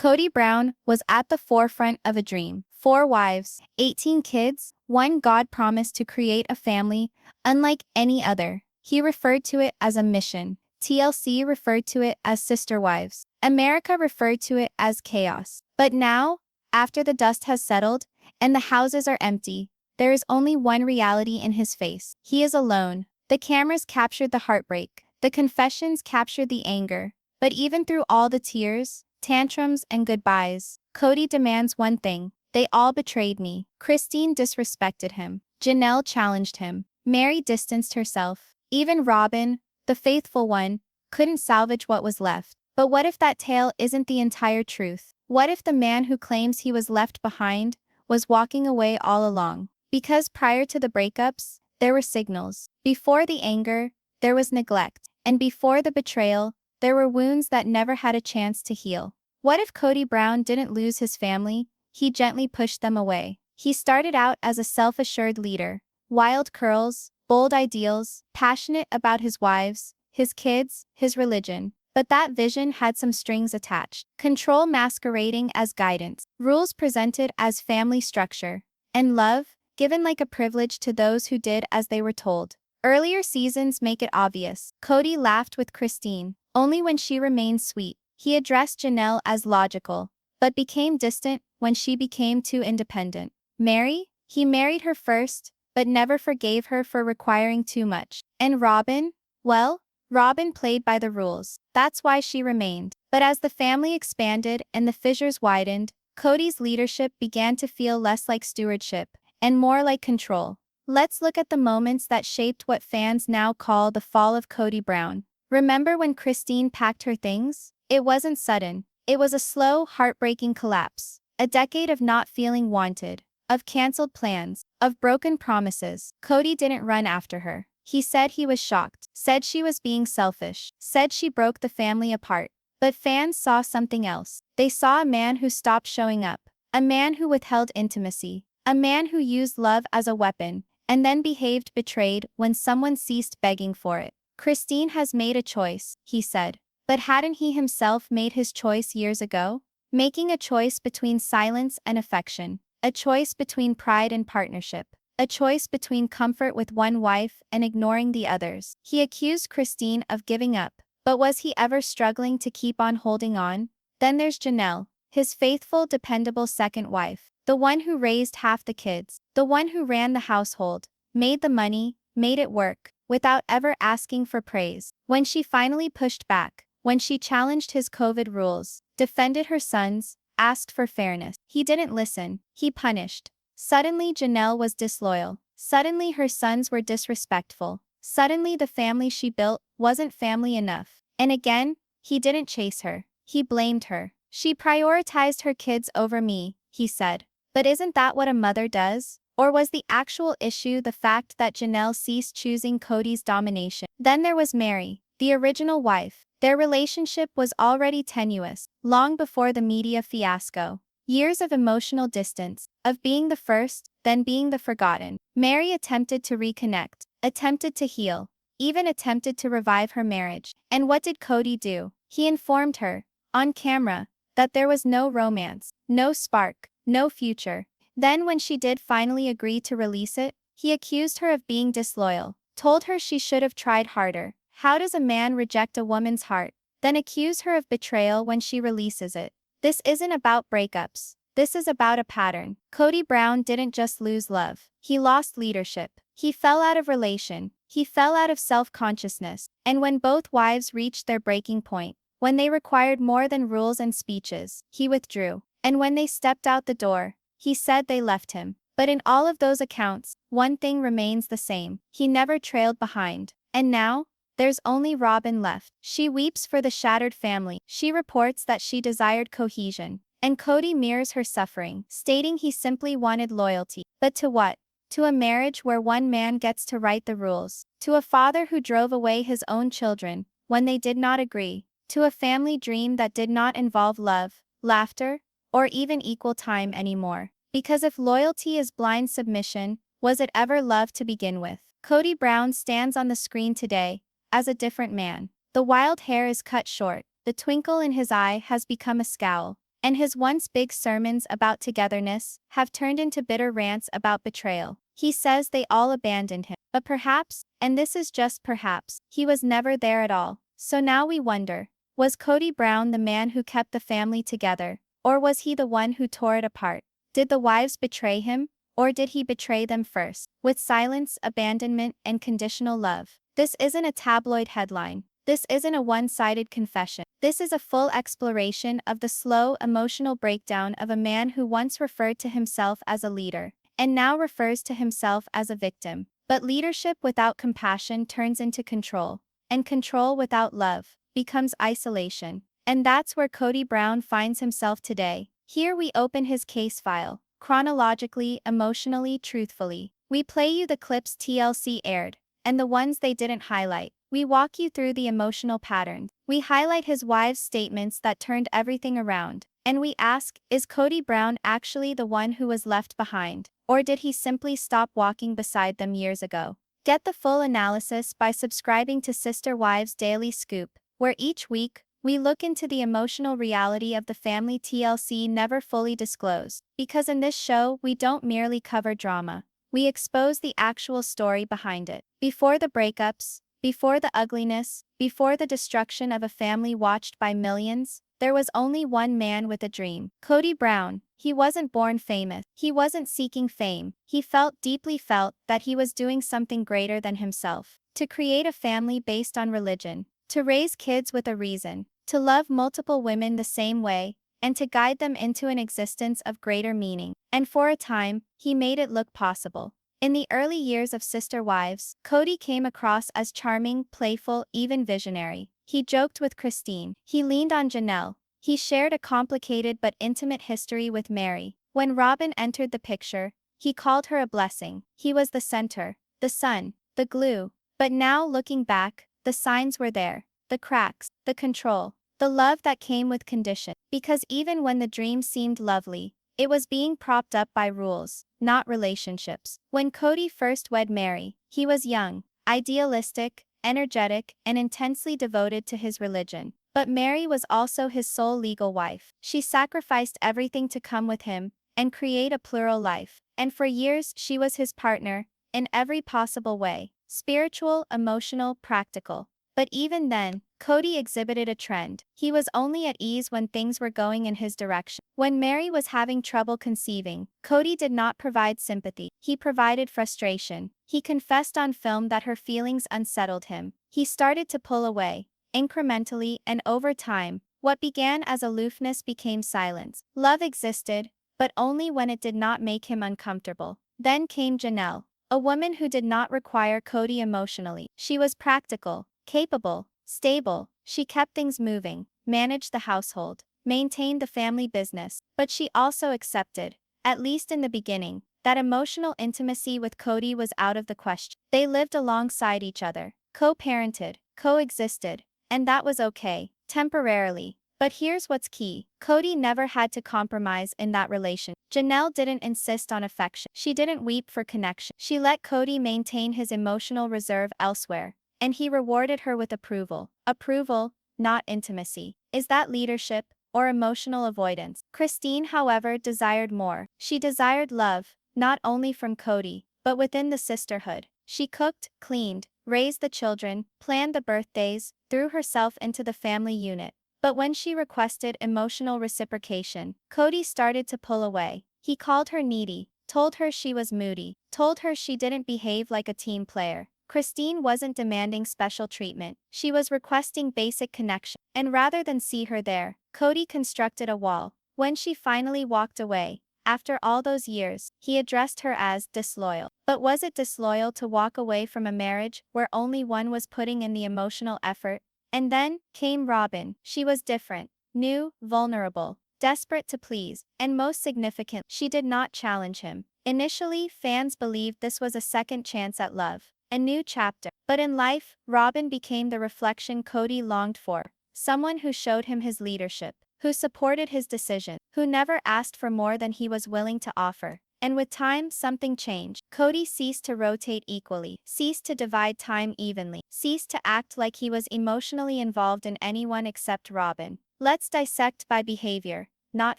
Kody Brown was at the forefront of a dream. 4 wives, 18 kids, one God promised to create a family unlike any other. He referred to it as a mission. TLC referred to it as sister wives. America referred to it as chaos. But now, after the dust has settled and the houses are empty, there is only one reality in his face. He is alone. The cameras captured the heartbreak. The confessions captured the anger. But even through all the tears, tantrums, and goodbyes, Kody demands one thing. They all betrayed me. Christine disrespected him. Janelle challenged him. Meri distanced herself. Even Robyn, the faithful one, couldn't salvage what was left. But what if that tale isn't the entire truth? What if the man who claims he was left behind was walking away all along? Because prior to the breakups, there were signals. Before the anger, there was neglect. And before the betrayal, there were wounds that never had a chance to heal. What if Kody Brown didn't lose his family? He gently pushed them away. He started out as a self-assured leader. Wild curls, bold ideals, passionate about his wives, his kids, his religion. But that vision had some strings attached. Control masquerading as guidance. Rules presented as family structure. And love, given like a privilege to those who did as they were told. Earlier seasons make it obvious. Kody laughed with Christine, only when she remained sweet. He addressed Janelle as logical, but became distant when she became too independent. Meri, he married her first, but never forgave her for requiring too much. And Robyn? Well, Robyn played by the rules. That's why she remained. But as the family expanded and the fissures widened, Kody's leadership began to feel less like stewardship and more like control. Let's look at the moments that shaped what fans now call the fall of Kody Brown. Remember when Christine packed her things? It wasn't sudden. It was a slow, heartbreaking collapse. A decade of not feeling wanted, of canceled plans, of broken promises. Kody didn't run after her. He said he was shocked, said she was being selfish, said she broke the family apart. But fans saw something else. They saw a man who stopped showing up, a man who withheld intimacy, a man who used love as a weapon, and then behaved betrayed when someone ceased begging for it. Christine has made a choice, he said. But hadn't he himself made his choice years ago? Making a choice between silence and affection, a choice between pride and partnership, a choice between comfort with one wife and ignoring the others. He accused Christine of giving up, but was he ever struggling to keep on holding on? Then there's Janelle, his faithful, dependable second wife, the one who raised half the kids, the one who ran the household, made the money, made it work, without ever asking for praise. When she finally pushed back, when she challenged his COVID rules, defended her sons, asked for fairness, he didn't listen, he punished. Suddenly Janelle was disloyal. Suddenly her sons were disrespectful. Suddenly the family she built wasn't family enough. And again, he didn't chase her. He blamed her. She prioritized her kids over me, he said. But isn't that what a mother does? Or was the actual issue the fact that Janelle ceased choosing Kody's domination? Then there was Meri, the original wife. Their relationship was already tenuous, long before the media fiasco. Years of emotional distance, of being the first, then being the forgotten. Meri attempted to reconnect, attempted to heal, even attempted to revive her marriage. And what did Kody do? He informed her, on camera, that there was no romance, no spark, no future. Then when she did finally agree to release it, he accused her of being disloyal, told her she should have tried harder. How does a man reject a woman's heart, then accuse her of betrayal when she releases it? This isn't about breakups. This is about a pattern. Kody Brown didn't just lose love. He lost leadership. He fell out of relation. He fell out of self-consciousness. And when both wives reached their breaking point, when they required more than rules and speeches, he withdrew. And when they stepped out the door, he said they left him. But in all of those accounts, one thing remains the same. He never trailed behind. And now, there's only Robyn left. She weeps for the shattered family. She reports that she desired cohesion. And Kody mirrors her suffering, stating he simply wanted loyalty. But to what? To a marriage where one man gets to write the rules. To a father who drove away his own children when they did not agree. To a family dream that did not involve love, laughter, or even equal time anymore. Because if loyalty is blind submission, was it ever love to begin with? Kody Brown stands on the screen today as a different man. The wild hair is cut short. The twinkle in his eye has become a scowl. and his once big sermons about togetherness have turned into bitter rants about betrayal. He says they all abandoned him. But perhaps, and this is just perhaps, he was never there at all. So now we wonder, was Kody Brown the man who kept the family together, or was he the one who tore it apart? Did the wives betray him, or did he betray them first? With silence, abandonment, and conditional love. This isn't a tabloid headline. This isn't a one-sided confession. This is a full exploration of the slow, emotional breakdown of a man who once referred to himself as a leader, and now refers to himself as a victim. But leadership without compassion turns into control, and control without love becomes isolation. And that's where Kody Brown finds himself today. Here we open his case file, chronologically, emotionally, truthfully. We play you the clips TLC aired, and the ones they didn't highlight. We walk you through the emotional patterns. We highlight his wife's statements that turned everything around. And we ask, is Kody Brown actually the one who was left behind? Or did he simply stop walking beside them years ago? Get the full analysis by subscribing to Sister Wives Daily Scoop, where each week, we look into the emotional reality of the family TLC never fully disclosed. Because in this show, we don't merely cover drama. We expose the actual story behind it. Before the breakups, before the ugliness, before the destruction of a family watched by millions, there was only one man with a dream. Kody Brown. He wasn't born famous. He wasn't seeking fame. He deeply felt that he was doing something greater than himself. To create a family based on religion. To raise kids with a reason. To love multiple women the same way, and to guide them into an existence of greater meaning. And for a time, he made it look possible. In the early years of Sister Wives, Kody came across as charming, playful, even visionary. He joked with Christine. He leaned on Janelle. He shared a complicated but intimate history with Meri. When Robyn entered the picture, he called her a blessing. He was the center, the sun, the glue. But now looking back, the signs were there. The cracks, the control, the love that came with condition. Because even when the dream seemed lovely, it was being propped up by rules, not relationships. When Kody first wed Meri, he was young, idealistic, energetic, and intensely devoted to his religion. But Meri was also his sole legal wife. She sacrificed everything to come with him and create a plural life. And for years she was his partner, in every possible way. Spiritual, emotional, practical. But even then, Kody exhibited a trend. He was only at ease when things were going in his direction. When Meri was having trouble conceiving, Kody did not provide sympathy. He provided frustration. He confessed on film that her feelings unsettled him. He started to pull away. Incrementally and over time, what began as aloofness became silence. Love existed, but only when it did not make him uncomfortable. Then came Janelle, a woman who did not require Kody emotionally. She was practical, capable, stable. She kept things moving, managed the household, maintained the family business. But she also accepted, at least in the beginning, that emotional intimacy with Kody was out of the question. They lived alongside each other, co-parented, coexisted, and that was okay, temporarily. But here's what's key. Kody never had to compromise in that relation. Janelle didn't insist on affection. She didn't weep for connection. She let Kody maintain his emotional reserve elsewhere. And he rewarded her with approval. Approval, not intimacy. Is that leadership, or emotional avoidance? Christine, however, desired more. She desired love, not only from Kody, but within the sisterhood. She cooked, cleaned, raised the children, planned the birthdays, threw herself into the family unit. But when she requested emotional reciprocation, Kody started to pull away. He called her needy, told her she was moody, told her she didn't behave like a team player. Christine wasn't demanding special treatment. She was requesting basic connection. And rather than see her there, Kody constructed a wall. When she finally walked away, after all those years, he addressed her as disloyal. But was it disloyal to walk away from a marriage where only one was putting in the emotional effort? And then came Robyn. She was different, new, vulnerable, desperate to please, and most significant, she did not challenge him. Initially, fans believed this was a second chance at love, a new chapter. But in life, Robyn became the reflection Kody longed for, someone who showed him his leadership, who supported his decision, who never asked for more than he was willing to offer. And with time, something changed. Kody ceased to rotate equally, ceased to divide time evenly, ceased to act like he was emotionally involved in anyone except Robyn. Let's dissect by behavior, not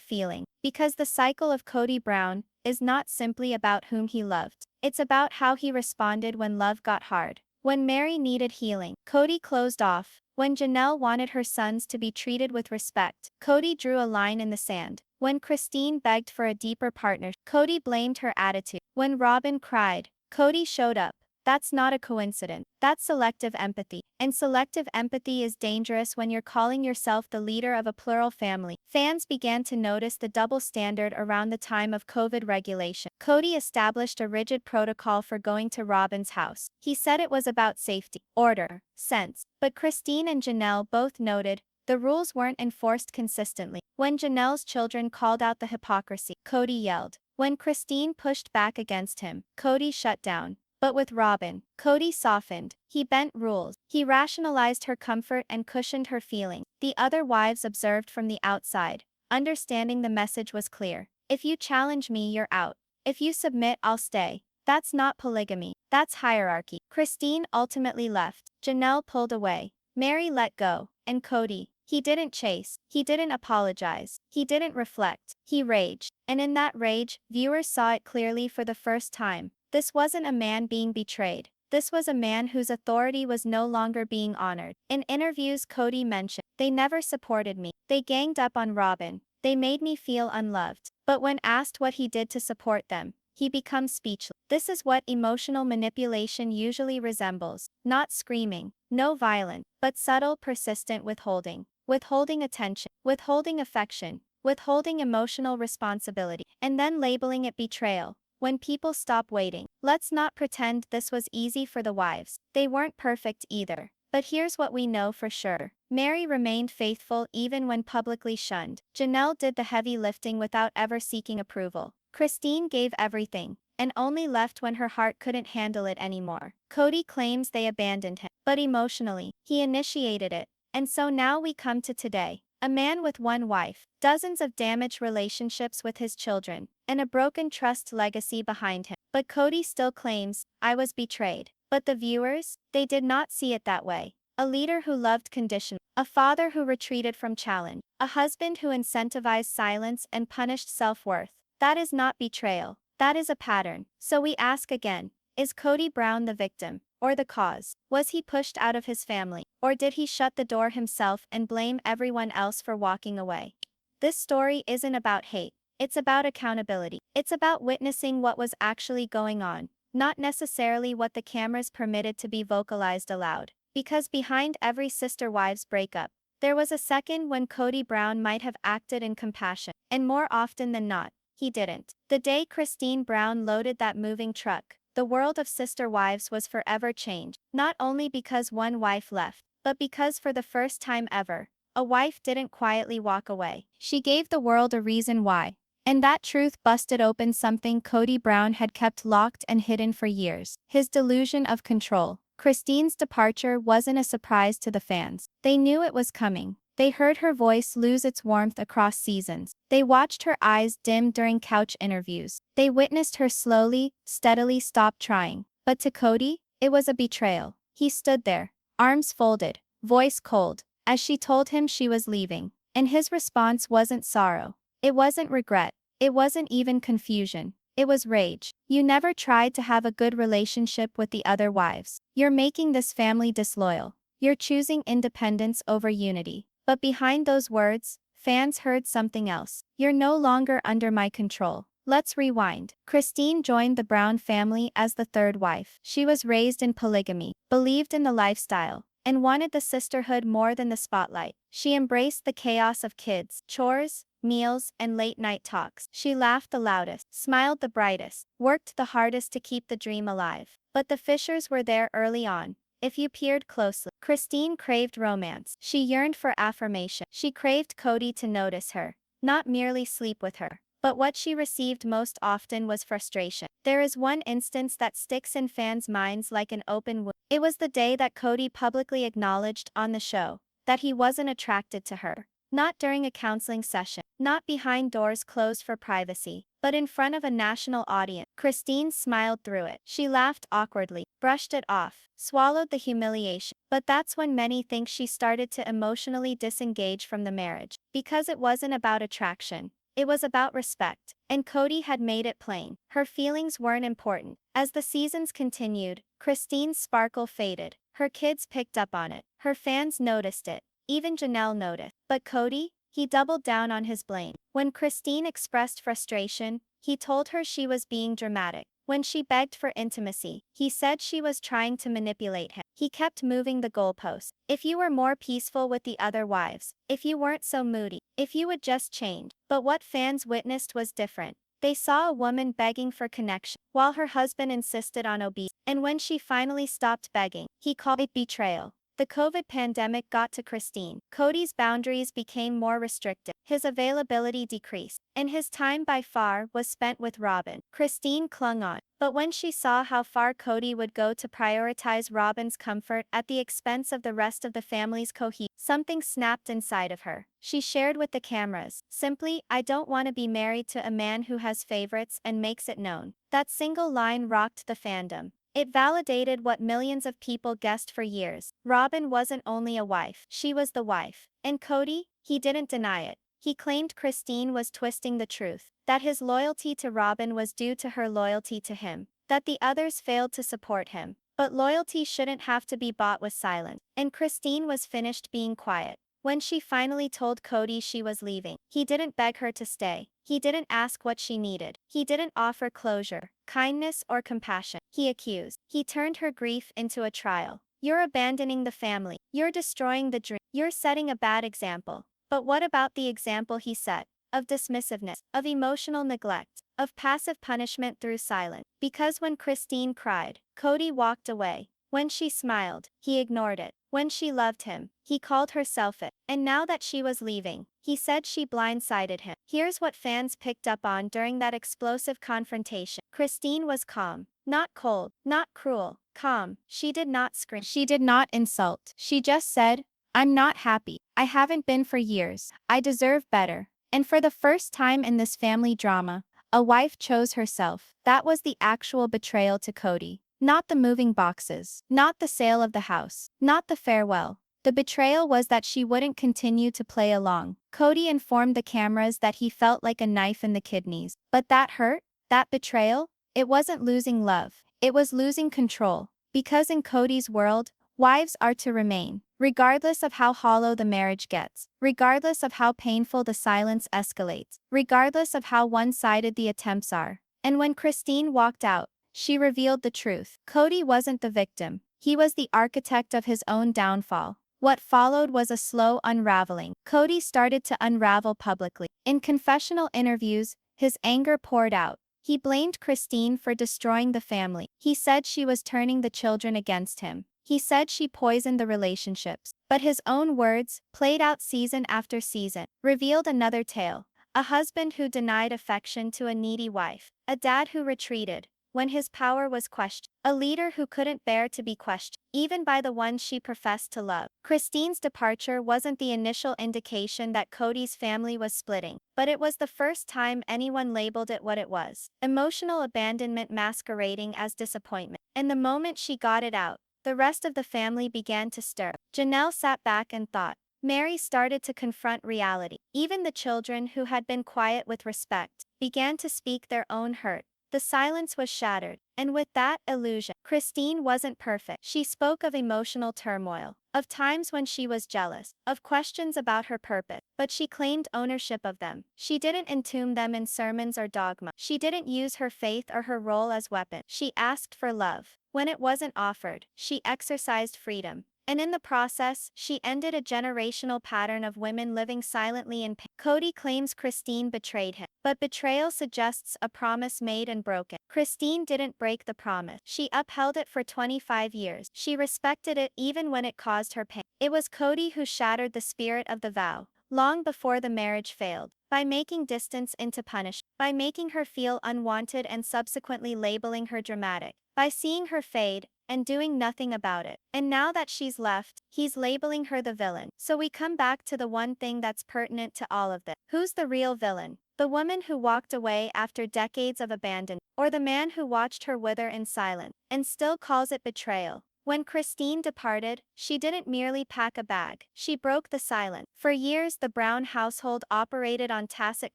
feeling. Because the cycle of Kody Brown is not simply about whom he loved. It's about how he responded when love got hard. When Meri needed healing, Kody closed off. When Janelle wanted her sons to be treated with respect, Kody drew a line in the sand. When Christine begged for a deeper partnership, Kody blamed her attitude. When Robyn cried, Kody showed up. That's not a coincidence. That's selective empathy. And selective empathy is dangerous when you're calling yourself the leader of a plural family. Fans began to notice the double standard around the time of COVID regulation. Kody established a rigid protocol for going to Robyn's house. He said it was about safety, order, sense. But Christine and Janelle both noted the rules weren't enforced consistently. When Janelle's children called out the hypocrisy, Kody yelled. When Christine pushed back against him, Kody shut down. But with Robyn, Kody softened. He bent rules. He rationalized her comfort and cushioned her feelings. The other wives observed from the outside, understanding the message was clear. If you challenge me, you're out. If you submit, I'll stay. That's not polygamy. That's hierarchy. Christine ultimately left. Janelle pulled away. Meri let go. And Kody, he didn't chase. He didn't apologize. He didn't reflect. He raged. And in that rage, viewers saw it clearly for the first time. This wasn't a man being betrayed. This was a man whose authority was no longer being honored. In interviews, Kody mentioned, "They never supported me. They ganged up on Robyn. They made me feel unloved." But when asked what he did to support them, he becomes speechless. This is what emotional manipulation usually resembles. Not screaming, no violence, but subtle, persistent withholding. Withholding attention, withholding affection, withholding emotional responsibility, and then labeling it betrayal. When people stop waiting, let's not pretend this was easy for the wives. They weren't perfect either. But here's what we know for sure. Meri remained faithful even when publicly shunned. Janelle did the heavy lifting without ever seeking approval. Christine gave everything, and only left when her heart couldn't handle it anymore. Kody claims they abandoned him, but emotionally, he initiated it. And so now we come to today. A man with one wife, dozens of damaged relationships with his children, and a broken trust legacy behind him. But Kody still claims, "I was betrayed." But the viewers, they did not see it that way. A leader who loved conditionally, a father who retreated from challenge, a husband who incentivized silence and punished self-worth. That is not betrayal. That is a pattern. So we ask again, is Kody Brown the victim? Or the cause? Was he pushed out of his family? Or did he shut the door himself and blame everyone else for walking away? This story isn't about hate. It's about accountability. It's about witnessing what was actually going on, not necessarily what the cameras permitted to be vocalized aloud. Because behind every sister wives breakup, there was a second when Kody Brown might have acted in compassion, and more often than not, he didn't. The day Christine Brown loaded that moving truck, the world of sister wives was forever changed, not only because one wife left, but because for the first time ever, a wife didn't quietly walk away. She gave the world a reason why. And that truth busted open something Kody Brown had kept locked and hidden for years: his delusion of control. Christine's departure wasn't a surprise to the fans. They knew it was coming. They heard her voice lose its warmth across seasons. They watched her eyes dim during couch interviews. They witnessed her slowly, steadily stop trying. But to Kody, it was a betrayal. He stood there, arms folded, voice cold, as she told him she was leaving. And his response wasn't sorrow. It wasn't regret. It wasn't even confusion. It was rage. "You never tried to have a good relationship with the other wives. You're making this family disloyal. You're choosing independence over unity." But behind those words, fans heard something else. "You're no longer under my control." Let's rewind. Christine joined the Brown family as the third wife. She was raised in polygamy, believed in the lifestyle, and wanted the sisterhood more than the spotlight. She embraced the chaos of kids, chores, meals, and late-night talks. She laughed the loudest, smiled the brightest, worked the hardest to keep the dream alive. But the fissures were there early on. If you peered closely, Christine craved romance. She yearned for affirmation. She craved Kody to notice her, not merely sleep with her. But what she received most often was frustration. There is one instance that sticks in fans' minds like an open wound. It was the day that Kody publicly acknowledged on the show that he wasn't attracted to her. Not during a counseling session, not behind doors closed for privacy, but in front of a national audience. Christine smiled through it. She laughed awkwardly, brushed it off, swallowed the humiliation. But that's when many think she started to emotionally disengage from the marriage. Because it wasn't about attraction. It was about respect, and Kody had made it plain. Her feelings weren't important. As the seasons continued, Christine's sparkle faded. Her kids picked up on it. Her fans noticed it. Even Janelle noticed. But Kody? He doubled down on his blame. When Christine expressed frustration, he told her she was being dramatic. When she begged for intimacy, he said she was trying to manipulate him. He kept moving the goalposts. If you were more peaceful with the other wives, if you weren't so moody, if you would just change. But what fans witnessed was different. They saw a woman begging for connection, while her husband insisted on obedience. And when she finally stopped begging, he called it betrayal. The COVID pandemic got to Christine. Kody's boundaries became more restricted. His availability decreased, and his time by far was spent with Robyn. Christine clung on, but when she saw how far Kody would go to prioritize Robyn's comfort at the expense of the rest of the family's cohesion, something snapped inside of her. She shared with the cameras, simply, "I don't want to be married to a man who has favorites and makes it known." That single line rocked the fandom. It validated what millions of people guessed for years. Robyn wasn't only a wife, she was the wife. And Kody, he didn't deny it. He claimed Christine was twisting the truth, that his loyalty to Robyn was due to her loyalty to him, that the others failed to support him. But loyalty shouldn't have to be bought with silence. And Christine was finished being quiet. When she finally told Kody she was leaving, he didn't beg her to stay. He didn't ask what she needed. He didn't offer closure, kindness, or compassion. He accused. He turned her grief into a trial. "You're abandoning the family. You're destroying the dream. You're setting a bad example." But what about the example he set? Of dismissiveness, of emotional neglect, of passive punishment through silence. Because when Christine cried, Kody walked away. When she smiled, he ignored it. When she loved him, he called her selfish. And now that she was leaving, he said she blindsided him. Here's what fans picked up on during that explosive confrontation. Christine was calm. Not cold, not cruel, calm. She did not scream. She did not insult. She just said, "I'm not happy. I haven't been for years. I deserve better." And for the first time in this family drama, a wife chose herself. That was the actual betrayal to Kody. Not the moving boxes, not the sale of the house, not the farewell. The betrayal was that she wouldn't continue to play along. Kody informed the cameras that he felt like a knife in the kidneys. But that hurt? That betrayal? It wasn't losing love. It was losing control. Because in Kody's world, wives are to remain, regardless of how hollow the marriage gets, regardless of how painful the silence escalates, regardless of how one-sided the attempts are. And when Christine walked out, she revealed the truth. Kody wasn't the victim. He was the architect of his own downfall. What followed was a slow unraveling. Kody started to unravel publicly. In confessional interviews, his anger poured out. He blamed Christine for destroying the family. He said she was turning the children against him. He said she poisoned the relationships. But his own words, played out season after season, revealed another tale. A husband who denied affection to a needy wife. A dad who retreated when his power was questioned. A leader who couldn't bear to be questioned, even by the ones she professed to love. Christine's departure wasn't the initial indication that Kody's family was splitting, but it was the first time anyone labeled it what it was. Emotional abandonment masquerading as disappointment. And the moment she got it out, the rest of the family began to stir. Janelle sat back and thought. Meri started to confront reality. Even the children who had been quiet with respect began to speak their own hurt. The silence was shattered, and with that illusion, Christine wasn't perfect. She spoke of emotional turmoil, of times when she was jealous, of questions about her purpose, but she claimed ownership of them. She didn't entomb them in sermons or dogma. She didn't use her faith or her role as weapon. She asked for love. When it wasn't offered, she exercised freedom. And in the process, she ended a generational pattern of women living silently in pain. Kody claims Christine betrayed him, but betrayal suggests a promise made and broken. Christine didn't break the promise. She upheld it for 25 years. She respected it even when it caused her pain. It was Kody who shattered the spirit of the vow, long before the marriage failed, by making distance into punishment. by making her feel unwanted and subsequently labeling her dramatic, by seeing her fade and doing nothing about it. And now that she's left, he's labeling her the villain. So we come back to the one thing that's pertinent to all of this. Who's the real villain? The woman who walked away after decades of abandonment, or the man who watched her wither in silence and still calls it betrayal? When Christine departed, she didn't merely pack a bag, she broke the silence. For years, the Brown household operated on tacit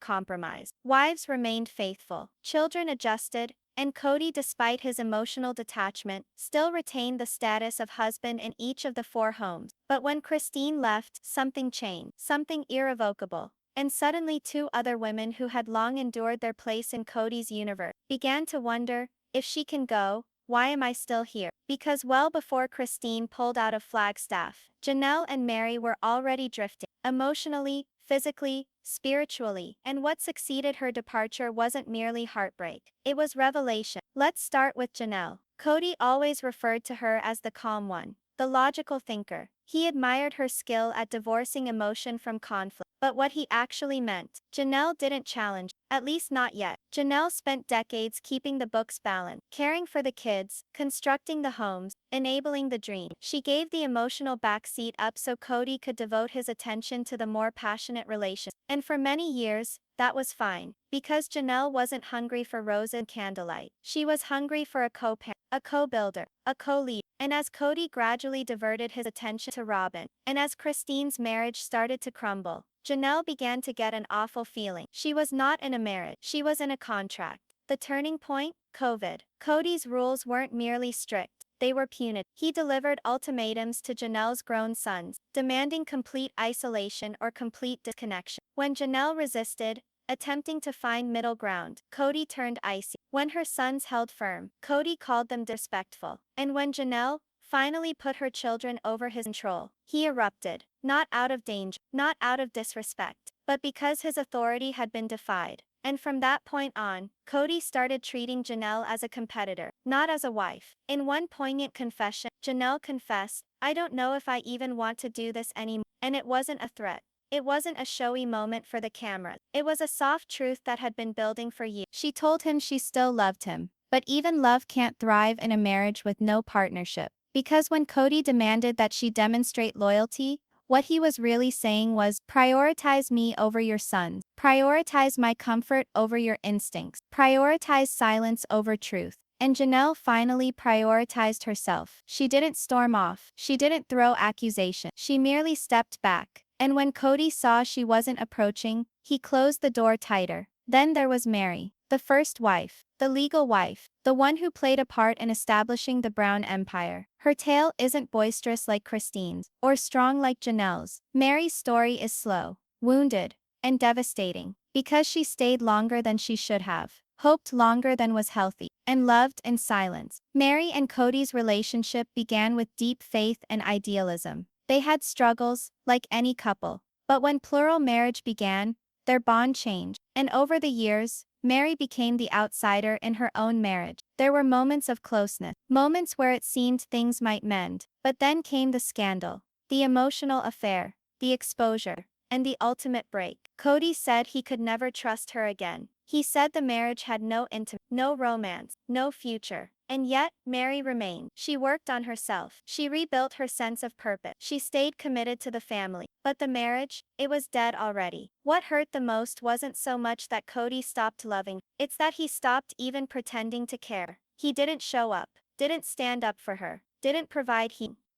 compromise. Wives remained faithful, children adjusted, and Kody, despite his emotional detachment, still retained the status of husband in each of the 4 homes. But when Christine left, something changed, something irrevocable. And suddenly 2 other women who had long endured their place in Kody's universe began to wonder, if she can go, why am I still here? Because well before Christine pulled out of Flagstaff, Janelle and Meri were already drifting, emotionally, physically, spiritually, and what succeeded her departure wasn't merely heartbreak, it was revelation. Let's start with Janelle. Kody always referred to her as the calm one, the logical thinker. He admired her skill at divorcing emotion from conflict. But what he actually meant, Janelle didn't challenge, at least not yet. Janelle spent decades keeping the books balanced, caring for the kids, constructing the homes, enabling the dream. She gave the emotional backseat up so Kody could devote his attention to the more passionate relation. And for many years, that was fine, because Janelle wasn't hungry for rose and candlelight. She was hungry for a co-parent, a co-builder, a co-leader. And as Kody gradually diverted his attention to Robyn, and as Christine's marriage started to crumble, Janelle began to get an awful feeling. She was not in a marriage, she was in a contract. The turning point? COVID. Kody's rules weren't merely strict, they were punitive. He delivered ultimatums to Janelle's grown sons, demanding complete isolation or complete disconnection. When Janelle resisted, attempting to find middle ground, Kody turned icy. When her sons held firm, Kody called them disrespectful. And when Janelle finally put her children over his control, he erupted, not out of danger, not out of disrespect, but because his authority had been defied. And from that point on, Kody started treating Janelle as a competitor, not as a wife. In one poignant confession, Janelle confessed, "I don't know if I even want to do this anymore." And it wasn't a threat. It wasn't a showy moment for the camera. It was a soft truth that had been building for years. She told him she still loved him. But even love can't thrive in a marriage with no partnership. Because when Kody demanded that she demonstrate loyalty, what he was really saying was, prioritize me over your sons. Prioritize my comfort over your instincts. Prioritize silence over truth. And Janelle finally prioritized herself. She didn't storm off. She didn't throw accusations. She merely stepped back. And when Kody saw she wasn't approaching, he closed the door tighter. Then there was Meri, the first wife, the legal wife, the one who played a part in establishing the Brown Empire. Her tale isn't boisterous like Christine's, or strong like Janelle's. Meri's story is slow, wounded, and devastating, because she stayed longer than she should have, hoped longer than was healthy, and loved in silence. Meri and Kody's relationship began with deep faith and idealism. They had struggles, like any couple. But when plural marriage began, their bond changed. And over the years, Meri became the outsider in her own marriage. There were moments of closeness, moments where it seemed things might mend. But then came the scandal, the emotional affair, the exposure, and the ultimate break. Kody said he could never trust her again. He said the marriage had no intimacy, no romance, no future. And yet, Meri remained. She worked on herself. She rebuilt her sense of purpose. She stayed committed to the family. But the marriage, it was dead already. What hurt the most wasn't so much that Kody stopped loving, it's that he stopped even pretending to care. He didn't show up, didn't stand up for her, didn't provide.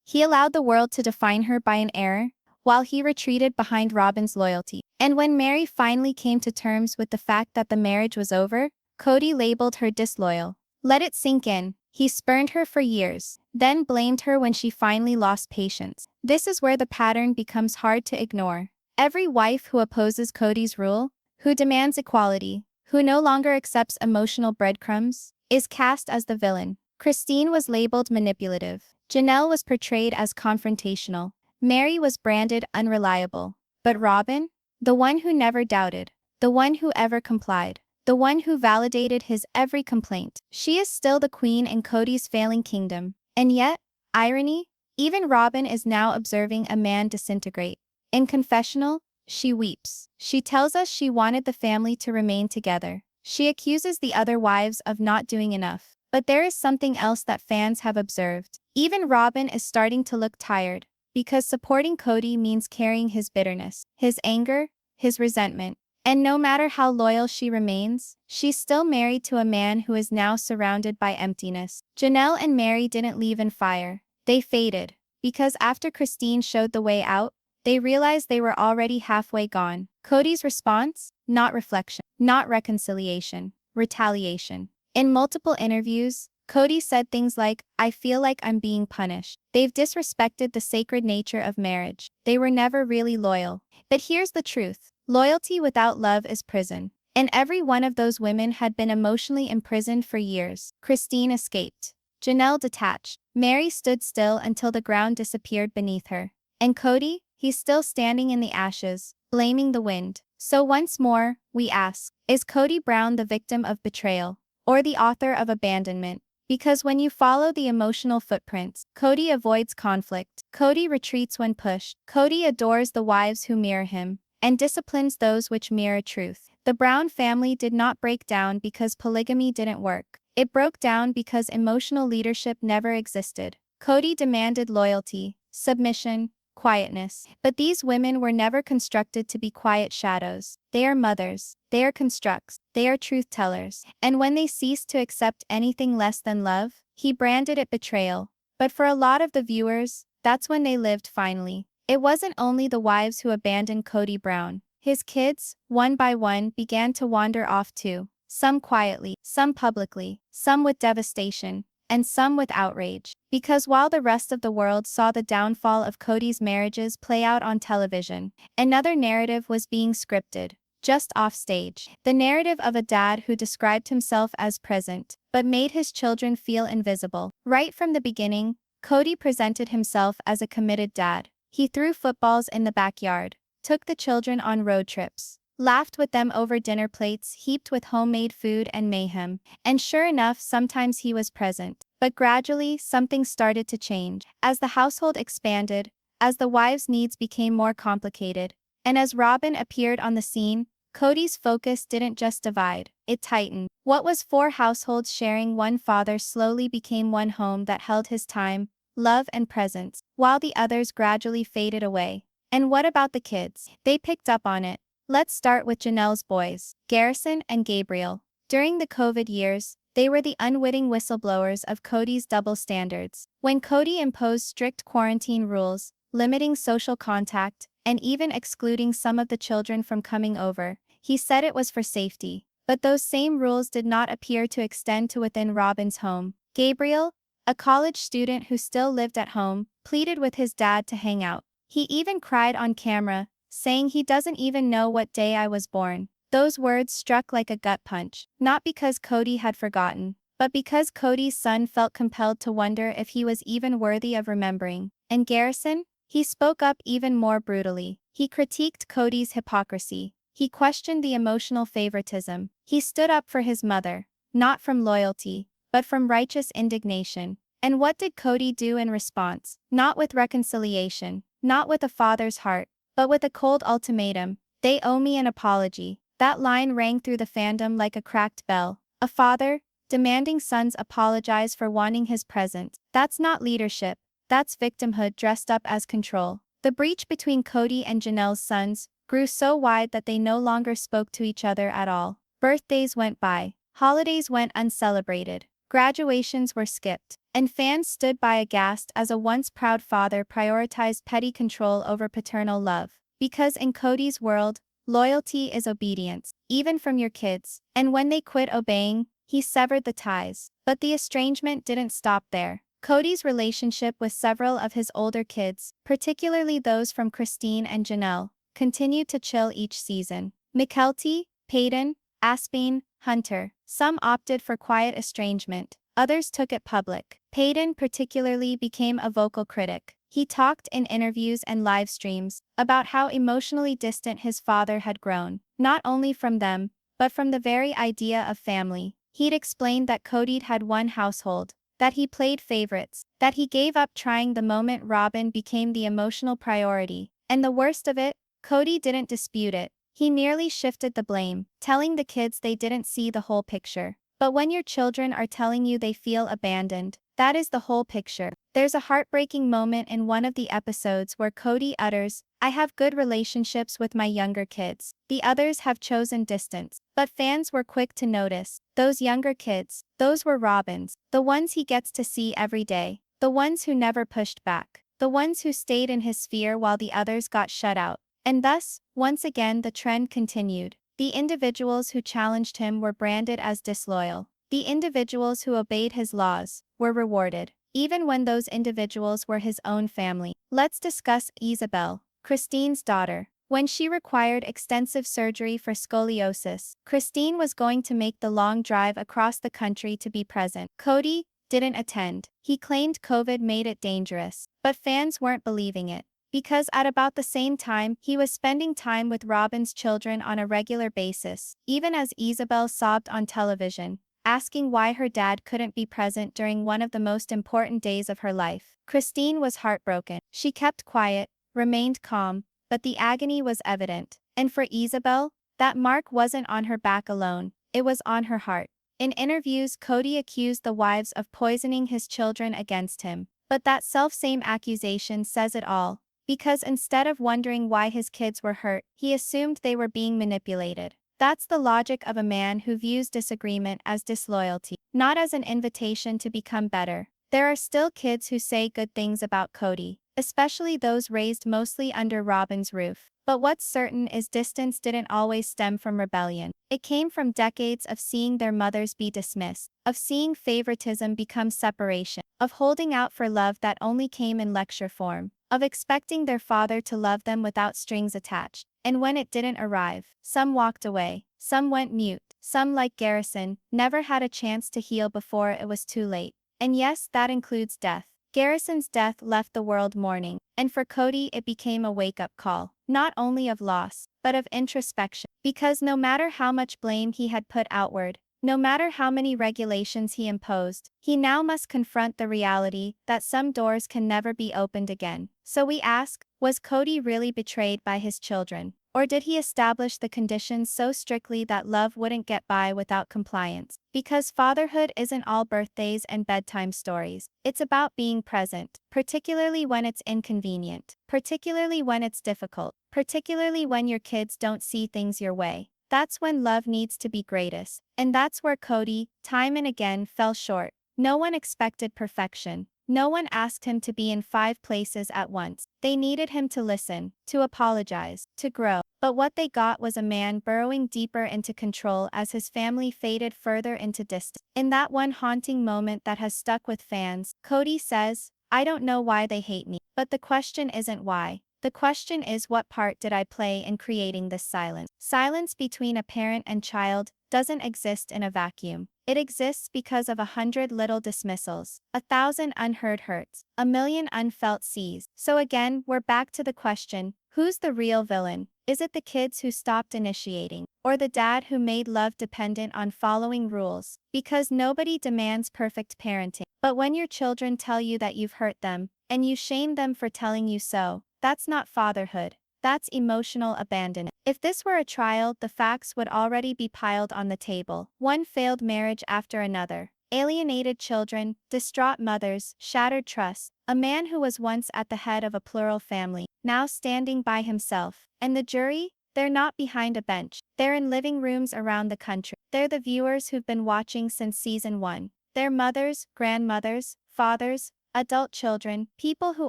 He allowed the world to define her by an error, while he retreated behind Robyn's loyalty. And when Meri finally came to terms with the fact that the marriage was over, Kody labeled her disloyal. Let it sink in. He spurned her for years, then blamed her when she finally lost patience. This is where the pattern becomes hard to ignore. Every wife who opposes Kody's rule, who demands equality, who no longer accepts emotional breadcrumbs, is cast as the villain. Christine was labeled manipulative. Janelle was portrayed as confrontational. Meri was branded unreliable. But Robyn? The one who never doubted. The one who ever complied. The one who validated his every complaint. She is still the queen in Kody's failing kingdom. And yet, irony? Even Robyn is now observing a man disintegrate. In confessional, she weeps. She tells us she wanted the family to remain together. She accuses the other wives of not doing enough. But there is something else that fans have observed. Even Robyn is starting to look tired, because supporting Kody means carrying his bitterness, his anger, his resentment. And no matter how loyal she remains, she's still married to a man who is now surrounded by emptiness. Janelle and Meri didn't leave in fire. They faded, because after Christine showed the way out, they realized they were already halfway gone. Kody's response? Not reflection, not reconciliation, retaliation. In multiple interviews, Kody said things like, "I feel like I'm being punished." They've disrespected the sacred nature of marriage. They were never really loyal. But here's the truth. Loyalty without love is prison. And every one of those women had been emotionally imprisoned for years. Christine escaped. Janelle detached. Meri stood still until the ground disappeared beneath her. And Kody? He's still standing in the ashes, blaming the wind. So once more, we ask, is Kody Brown the victim of betrayal, or the author of abandonment? Because when you follow the emotional footprints, Kody avoids conflict. Kody retreats when pushed. Kody adores the wives who mirror him, and disciplines those which mirror truth. The Brown family did not break down because polygamy didn't work. It broke down because emotional leadership never existed. Kody demanded loyalty, submission, quietness. But these women were never constructed to be quiet shadows. They are mothers. They are constructs. They are truth tellers. And when they ceased to accept anything less than love, he branded it betrayal. But for a lot of the viewers, that's when they lived finally. It wasn't only the wives who abandoned Kody Brown. His kids, one by one, began to wander off too. Some quietly, some publicly, some with devastation, and some with outrage. Because while the rest of the world saw the downfall of Kody's marriages play out on television, another narrative was being scripted, just off stage. The narrative of a dad who described himself as present, but made his children feel invisible. Right from the beginning, Kody presented himself as a committed dad. He threw footballs in the backyard, took the children on road trips, laughed with them over dinner plates heaped with homemade food and mayhem. And sure enough, sometimes he was present. But gradually, something started to change. As the household expanded, as the wives' needs became more complicated, and as Robyn appeared on the scene, Kody's focus didn't just divide, it tightened. What was four households sharing one father slowly became one home that held his time, love and presence, while the others gradually faded away. And what about the kids? They picked up on it. Let's start with Janelle's boys, Garrison and Gabriel. During the COVID years, they were the unwitting whistleblowers of Kody's double standards. When Kody imposed strict quarantine rules, limiting social contact, and even excluding some of the children from coming over, he said it was for safety. But those same rules did not appear to extend to within Robyn's home. Gabriel, a college student who still lived at home, pleaded with his dad to hang out. He even cried on camera, saying he doesn't even know what day I was born. Those words struck like a gut punch, not because Kody had forgotten, but because Kody's son felt compelled to wonder if he was even worthy of remembering. And Garrison? He spoke up even more brutally. He critiqued Kody's hypocrisy. He questioned the emotional favoritism. He stood up for his mother, not from loyalty, but from righteous indignation. And what did Kody do in response? Not with reconciliation, not with a father's heart, but with a cold ultimatum. They owe me an apology. That line rang through the fandom like a cracked bell. A father, demanding sons apologize for wanting his present. That's not leadership. That's victimhood dressed up as control. The breach between Kody and Janelle's sons grew so wide that they no longer spoke to each other at all. Birthdays went by. Holidays went uncelebrated. Graduations were skipped. And fans stood by aghast as a once proud father prioritized petty control over paternal love. Because in Kody's world, loyalty is obedience, even from your kids. And when they quit obeying, he severed the ties. But the estrangement didn't stop there. Kody's relationship with several of his older kids, particularly those from Christine and Janelle, continued to chill each season. Mykelti, Peyton, Aspin, Hunter. Some opted for quiet estrangement. Others took it public. Peyton particularly became a vocal critic. He talked in interviews and live streams about how emotionally distant his father had grown, not only from them, but from the very idea of family. He'd explained that Kody had one household, that he played favorites, that he gave up trying the moment Robyn became the emotional priority. And the worst of it, Kody didn't dispute it. He merely shifted the blame, telling the kids they didn't see the whole picture. But when your children are telling you they feel abandoned, that is the whole picture. There's a heartbreaking moment in one of the episodes where Kody utters, "I have good relationships with my younger kids. The others have chosen distance." But fans were quick to notice. Those younger kids, those were Robyn's, the ones he gets to see every day, the ones who never pushed back, the ones who stayed in his sphere while the others got shut out. And thus, once again the trend continued. The individuals who challenged him were branded as disloyal. The individuals who obeyed his laws were rewarded, even when those individuals were his own family. Let's discuss Isabel, Christine's daughter. When she required extensive surgery for scoliosis, Christine was going to make the long drive across the country to be present. Kody didn't attend. He claimed COVID made it dangerous, but fans weren't believing it. Because at about the same time, he was spending time with Robyn's children on a regular basis, even as Isabel sobbed on television, asking why her dad couldn't be present during one of the most important days of her life. Christine was heartbroken. She kept quiet, remained calm, but the agony was evident. And for Isabel, that mark wasn't on her back alone, it was on her heart. In interviews, Kody accused the wives of poisoning his children against him. But that self-same accusation says it all. Because instead of wondering why his kids were hurt, he assumed they were being manipulated. That's the logic of a man who views disagreement as disloyalty, not as an invitation to become better. There are still kids who say good things about Kody, especially those raised mostly under Robyn's roof. But what's certain is distance didn't always stem from rebellion. It came from decades of seeing their mothers be dismissed, of seeing favoritism become separation, of holding out for love that only came in lecture form, of expecting their father to love them without strings attached. And when it didn't arrive, some walked away, some went mute, some like Garrison, never had a chance to heal before it was too late. And yes, that includes death. Garrison's death left the world mourning, and for Kody it became a wake-up call, not only of loss, but of introspection. Because no matter how much blame he had put outward, no matter how many regulations he imposed, he now must confront the reality that some doors can never be opened again. So we ask, was Kody really betrayed by his children? Or did he establish the conditions so strictly that love wouldn't get by without compliance? Because fatherhood isn't all birthdays and bedtime stories. It's about being present, particularly when it's inconvenient, particularly when it's difficult, particularly when your kids don't see things your way. That's when love needs to be greatest. And that's where Kody, time and again, fell short. No one expected perfection. No one asked him to be in 5 places at once. They needed him to listen, to apologize, to grow. But what they got was a man burrowing deeper into control as his family faded further into distance. In that one haunting moment that has stuck with fans, Kody says, "I don't know why they hate me. But the question isn't why. The question is, what part did I play in creating this silence?" Silence between a parent and child doesn't exist in a vacuum. It exists because of 100 little dismissals, 1,000 unheard hurts, 1,000,000 unfelt seas. So again, we're back to the question, who's the real villain? Is it the kids who stopped initiating? Or the dad who made love dependent on following rules? Because nobody demands perfect parenting. But when your children tell you that you've hurt them, and you shame them for telling you so, that's not fatherhood. That's emotional abandonment. If this were a trial, the facts would already be piled on the table. One failed marriage after another. Alienated children, distraught mothers, shattered trust. A man who was once at the head of a plural family, now standing by himself. And the jury? They're not behind a bench. They're in living rooms around the country. They're the viewers who've been watching since season 1. They're mothers, grandmothers, fathers, adult children, people who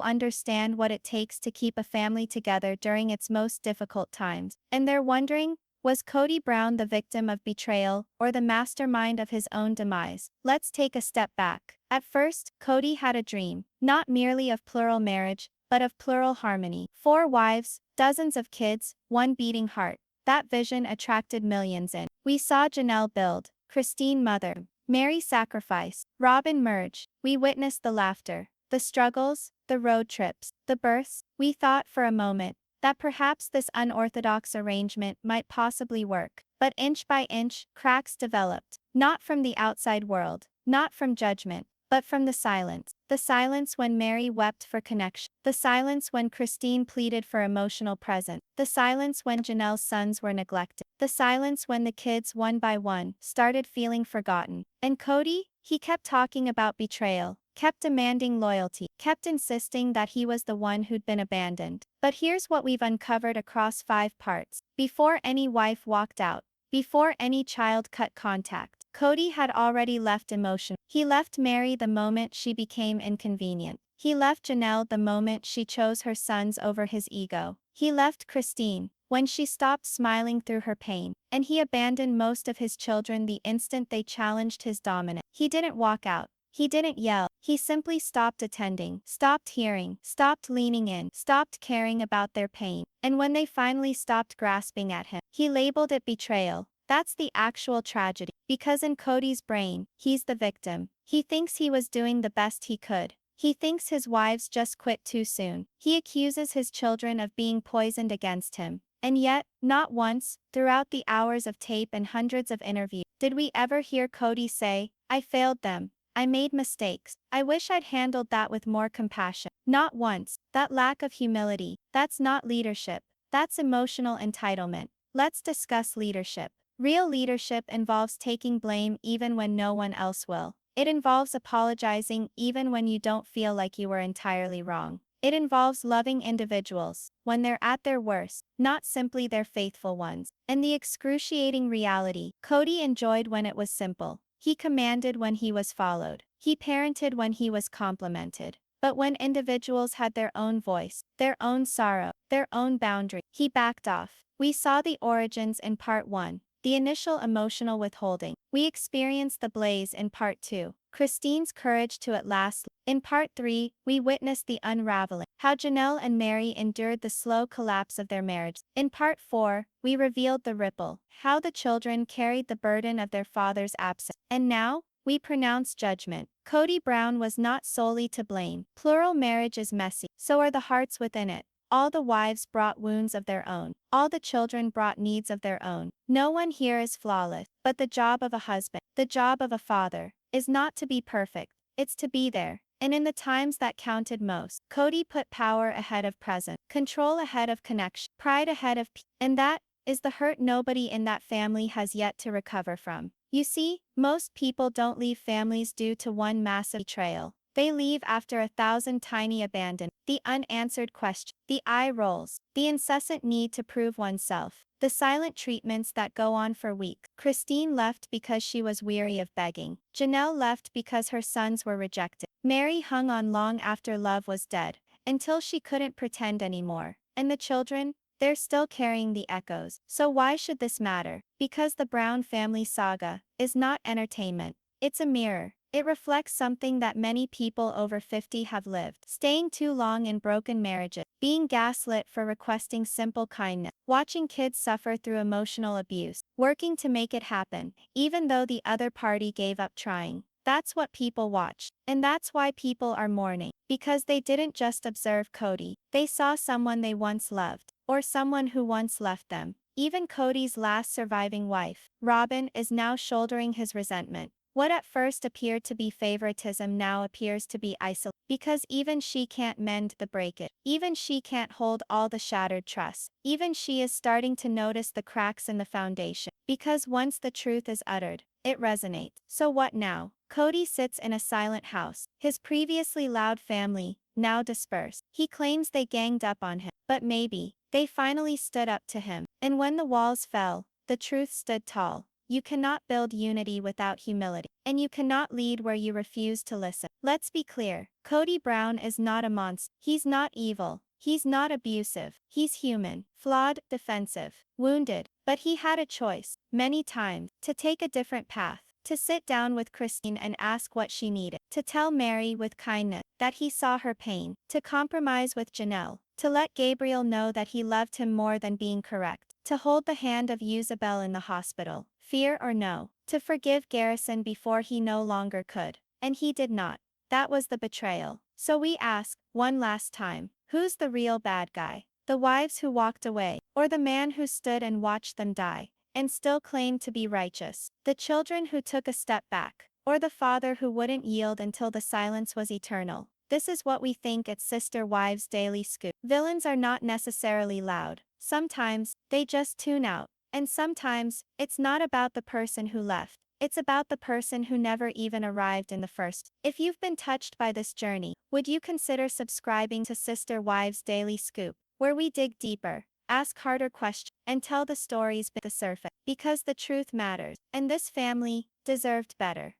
understand what it takes to keep a family together during its most difficult times. And they're wondering, was Kody Brown the victim of betrayal or the mastermind of his own demise? Let's take a step back. At first, Kody had a dream, not merely of plural marriage, but of plural harmony. 4 wives, dozens of kids, 1 beating heart. That vision attracted millions in. We saw Janelle build, Christine mother, Meri sacrifice, Robyn merge. We witnessed the laughter, the struggles, the road trips, the births. We thought for a moment that perhaps this unorthodox arrangement might possibly work. But inch by inch, cracks developed. Not from the outside world, not from judgment, but from the silence. The silence when Meri wept for connection. The silence when Christine pleaded for emotional presence. The silence when Janelle's sons were neglected. The silence when the kids one by one started feeling forgotten. And Kody, he kept talking about betrayal, kept demanding loyalty, kept insisting that he was the one who'd been abandoned. But here's what we've uncovered across 5 parts. Before any wife walked out, before any child cut contact, Kody had already left emotion. He left Meri the moment she became inconvenient. He left Janelle the moment she chose her sons over his ego. He left Christine when she stopped smiling through her pain. And he abandoned most of his children the instant they challenged his dominance. He didn't walk out. He didn't yell. He simply stopped attending, stopped hearing, stopped leaning in, stopped caring about their pain. And when they finally stopped grasping at him, he labeled it betrayal. That's the actual tragedy. Because in Kody's brain, he's the victim. He thinks he was doing the best he could. He thinks his wives just quit too soon. He accuses his children of being poisoned against him. And yet, not once, throughout the hours of tape and hundreds of interviews, did we ever hear Kody say, "I failed them. I made mistakes. I wish I'd handled that with more compassion." Not once. That lack of humility, that's not leadership. That's emotional entitlement. Let's discuss leadership. Real leadership involves taking blame even when no one else will. It involves apologizing even when you don't feel like you were entirely wrong. It involves loving individuals when they're at their worst, not simply their faithful ones. And the excruciating reality, Kody enjoyed when it was simple. He commanded when he was followed. He parented when he was complimented. But when individuals had their own voice, their own sorrow, their own boundary, he backed off. We saw the origins in part 1. The initial emotional withholding. We experienced the blaze in part 2. Christine's courage to at last. In part 3, we witnessed the unraveling. How Janelle and Meri endured the slow collapse of their marriage. In part 4, we revealed the ripple. How the children carried the burden of their father's absence. And now, we pronounce judgment. Kody Brown was not solely to blame. Plural marriage is messy. So are the hearts within it. All the wives brought wounds of their own. All the children brought needs of their own. No one here is flawless. But the job of a husband, the job of a father, is not to be perfect. It's to be there. And in the times that counted most, Kody put power ahead of presence, control ahead of connection, pride ahead of peace. And that is the hurt nobody in that family has yet to recover from. You see, most people don't leave families due to one massive betrayal. They leave after 1,000 tiny abandonments, the unanswered question, the eye rolls, the incessant need to prove oneself, the silent treatments that go on for weeks. Christine left because she was weary of begging. Janelle left because her sons were rejected. Meri hung on long after love was dead, until she couldn't pretend anymore. And the children? They're still carrying the echoes. So why should this matter? Because the Brown family saga is not entertainment. It's a mirror. It reflects something that many people over 50 have lived. Staying too long in broken marriages, being gaslit for requesting simple kindness, watching kids suffer through emotional abuse, working to make it happen, even though the other party gave up trying. That's what people watch. And that's why people are mourning. Because they didn't just observe Kody. They saw someone they once loved, or someone who once left them. Even Kody's last surviving wife, Robyn, is now shouldering his resentment. What at first appeared to be favoritism now appears to be isolation. Because even she can't mend the breakage. Even she can't hold all the shattered trust. Even she is starting to notice the cracks in the foundation. Because once the truth is uttered, it resonates. So what now? Kody sits in a silent house. His previously loud family, now dispersed. He claims they ganged up on him. But maybe, they finally stood up to him. And when the walls fell, the truth stood tall. You cannot build unity without humility. And you cannot lead where you refuse to listen. Let's be clear. Kody Brown is not a monster. He's not evil. He's not abusive. He's human, flawed, defensive, wounded. But he had a choice, many times, to take a different path. To sit down with Christine and ask what she needed. To tell Meri with kindness that he saw her pain. To compromise with Janelle. To let Gabriel know that he loved him more than being correct. To hold the hand of Isabel in the hospital. Fear or no. To forgive Garrison before he no longer could. And he did not. That was the betrayal. So we ask, one last time, who's the real bad guy? The wives who walked away, or the man who stood and watched them die, and still claimed to be righteous? The children who took a step back, Or the father who wouldn't yield until the silence was eternal. This is what we think at Sister Wives Daily Scoop. Villains are not necessarily loud. Sometimes, they just tune out. And sometimes, it's not about the person who left. It's about the person who never even arrived in the first. If you've been touched by this journey, would you consider subscribing to Sister Wives Daily Scoop, where we dig deeper, ask harder questions, and tell the stories beneath the surface? Because the truth matters, and this family deserved better.